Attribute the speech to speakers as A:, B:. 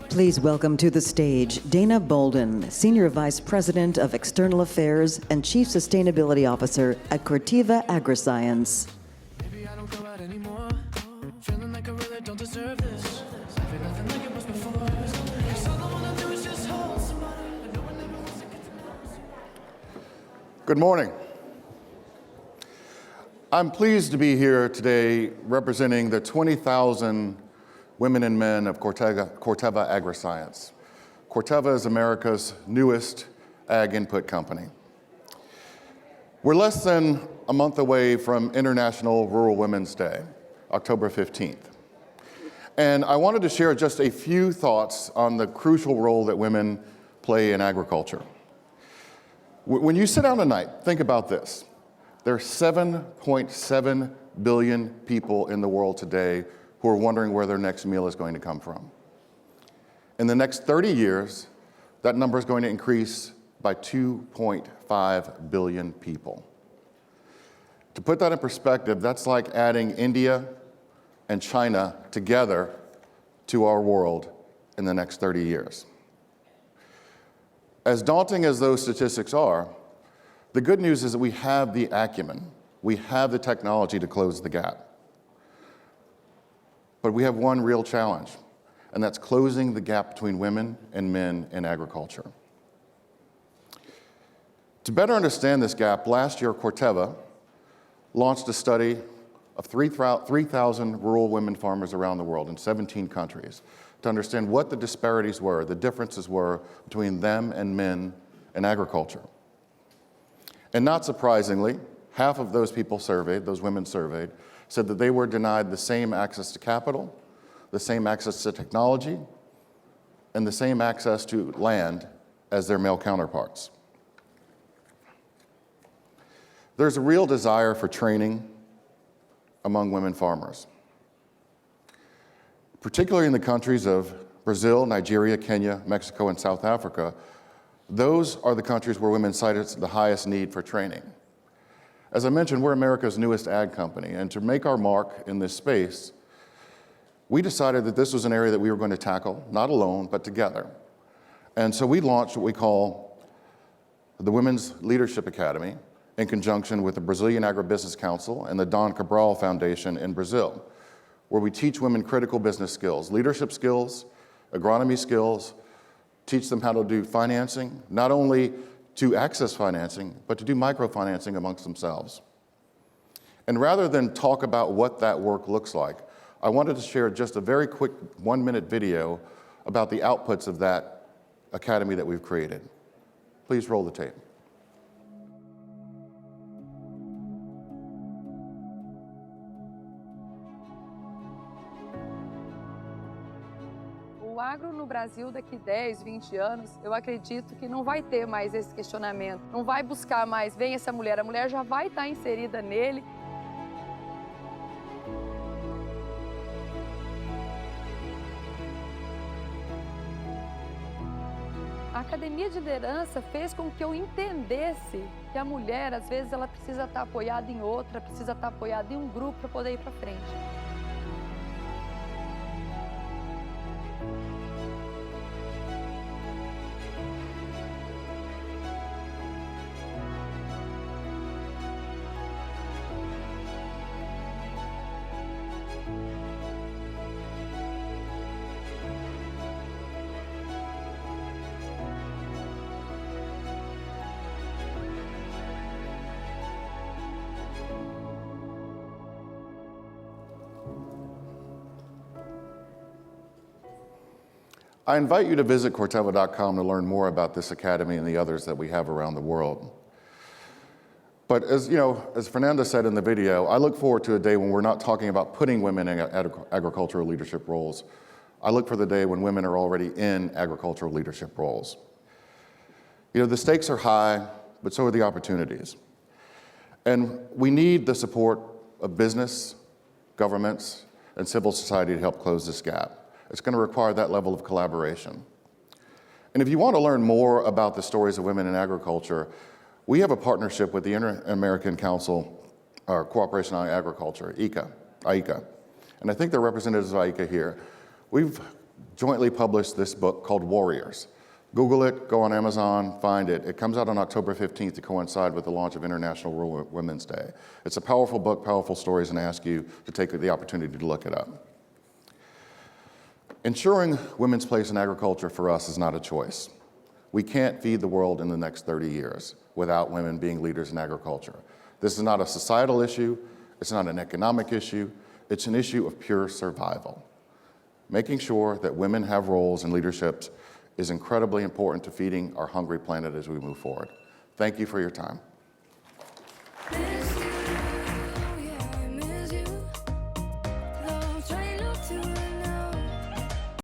A: Please welcome to the stage Dana Bolden, Senior Vice President of External Affairs and Chief Sustainability Officer at Corteva Agriscience.
B: Maybe I don't go out anymore. Feeling like I really don't deserve this. Having nothing like it was before. 'Cause all I wanna do is just hold somebody. I know I never was to get to know.
C: Good morning. I'm pleased to be here today representing the 20,000 women and men of Corteva Agriscience. Corteva is America's newest ag input company. We're less than a month away from International Rural Women's Day, October 15th. And I wanted to share just a few thoughts on the crucial role that women play in agriculture. When you sit down tonight, think about this. There are 7.7 billion people in the world today who are wondering where their next meal is going to come from. In the next 30 years, that number is going to increase by 2.5 billion people. To put that in perspective, that's like adding India and China together to our world in the next 30 years. As daunting as those statistics are, the good news is that we have the acumen, we have the technology to close the gap. But we have one real challenge, and that's closing the gap between women and men in agriculture. To better understand this gap, last year Corteva launched a study of 3,000 rural women farmers around the world in 17 countries to understand what the disparities were, the differences were between them and men in agriculture. And not surprisingly, half of those people surveyed, those women surveyed, said that they were denied the same access to capital, the same access to technology, and the same access to land as their male counterparts. There's a real desire for training among women farmers, particularly in the countries of Brazil, Nigeria, Kenya, Mexico, and South Africa. Those are the countries where women cited the highest need for training. As I mentioned, we're America's newest ag company, and to make our mark in this space, we decided that this was an area that we were going to tackle, not alone, but together. And so we launched what we call the Women's Leadership Academy in conjunction with the Brazilian Agribusiness Council and the Dom Cabral Foundation in Brazil, where we teach women critical business skills, leadership skills, agronomy skills, teach them how to do financing, not only to access financing, but to do microfinancing amongst themselves. And rather than talk about what that work looks like, I wanted to share just a very quick 1-minute video about the outputs of that academy that we've created. Please roll the tape.
D: O agro no Brasil daqui 10, 20 anos, eu acredito que não vai ter mais esse questionamento. Não vai buscar mais, vem essa mulher, a mulher já vai estar inserida nele. A academia de liderança fez com que eu entendesse que a mulher, às vezes, ela precisa estar apoiada em outra, precisa estar apoiada em um grupo para poder ir para frente.
C: I invite you to visit Corteva.com to learn more about this academy and the others that we have around the world. But as you know, as Fernanda said in the video, I look forward to a day when we're not talking about putting women in agricultural leadership roles. I look for the day when women are already in agricultural leadership roles. You know, the stakes are high, but so are the opportunities. And we need the support of business, governments, and civil society to help close this gap. It's going to require that level of collaboration. And if you want to learn more about the stories of women in agriculture, we have a partnership with the Inter-American Council, or Cooperation on Agriculture, ICA. And I think they're representatives of ICA here. We've jointly published this book called Warriors. Google it, go on Amazon, find it. It comes out on October 15th to coincide with the launch of International Rural Women's Day. It's a powerful book, powerful stories, and I ask you to take the opportunity to look it up. Ensuring women's place in agriculture for us is not a choice. We can't feed the world in the next 30 years without women being leaders in agriculture. This is not a societal issue, it's not an economic issue, it's an issue of pure survival. Making sure that women have roles in leadership is incredibly important to feeding our hungry planet as we move forward. Thank you for your time.